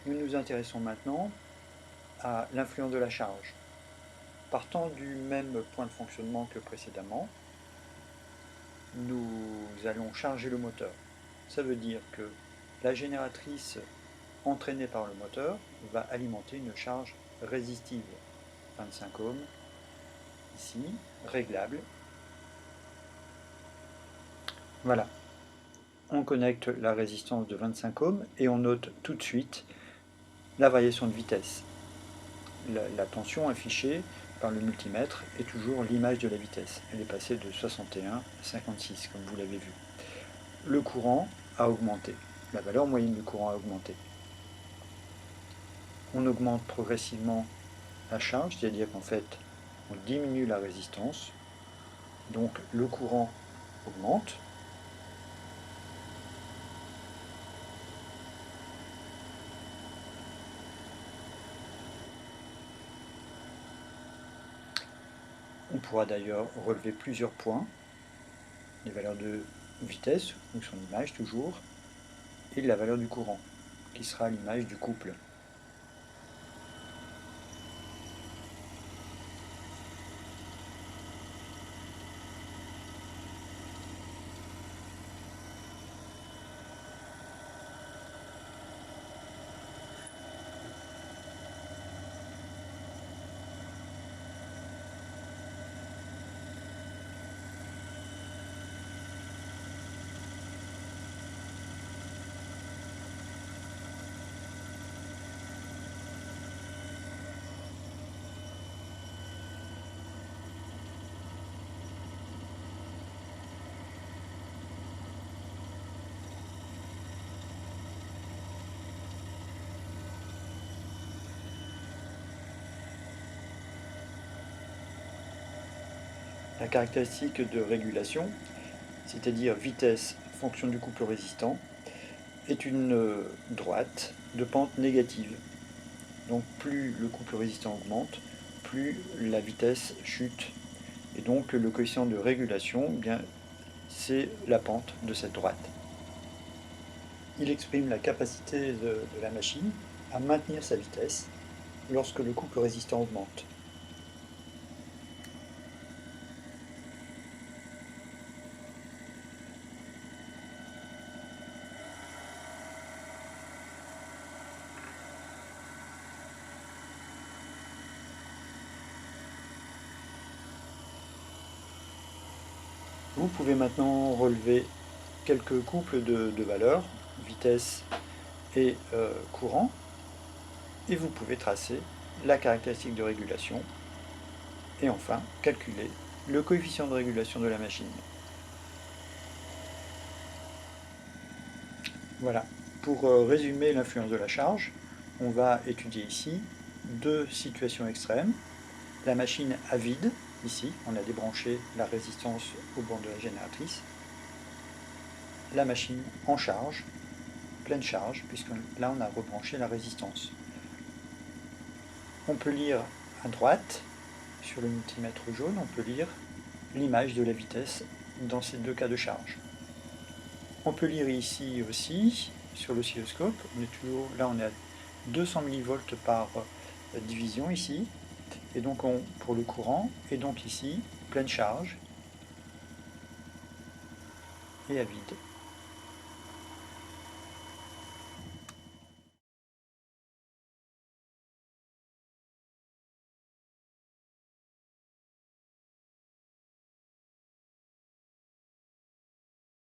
Nous nous intéressons maintenant à l'influence de la charge. Partant du même point de fonctionnement que précédemment, nous allons charger le moteur. Ça veut dire que la génératrice entraînée par le moteur va alimenter une charge résistive, 25 ohms, ici, réglable. Voilà. On connecte la résistance de 25 ohms et on note tout de suite la variation de vitesse. La tension affichée par le multimètre est toujours l'image de la vitesse. Elle est passée de 61 à 56, comme vous l'avez vu. Le courant a augmenté. La valeur moyenne du courant a augmenté. On augmente progressivement la charge, c'est-à-dire qu'en fait, on diminue la résistance. Donc le courant augmente. On pourra d'ailleurs relever plusieurs points, les valeurs de vitesse, donc son image toujours, et la valeur du courant, qui sera l'image du couple. La caractéristique de régulation, c'est-à-dire vitesse fonction du couple résistant, est une droite de pente négative. Donc plus le couple résistant augmente, plus la vitesse chute. Et donc le coefficient de régulation, eh bien, c'est la pente de cette droite. Il exprime la capacité de la machine à maintenir sa vitesse lorsque le couple résistant augmente. Vous pouvez maintenant relever quelques couples de valeurs, vitesse et courant, et vous pouvez tracer la caractéristique de régulation et enfin calculer le coefficient de régulation de la machine. Voilà, pour résumer l'influence de la charge, on va étudier ici deux situations extrêmes. La machine à vide, ici, on a débranché la résistance au banc de la génératrice. La machine en charge, pleine charge, puisque là on a rebranché la résistance. On peut lire à droite, sur le multimètre jaune, on peut lire l'image de la vitesse dans ces deux cas de charge. On peut lire ici aussi, sur l'oscilloscope, là on est à 200 millivolts par division ici, et donc pour le courant, et donc ici, pleine charge, et à vide.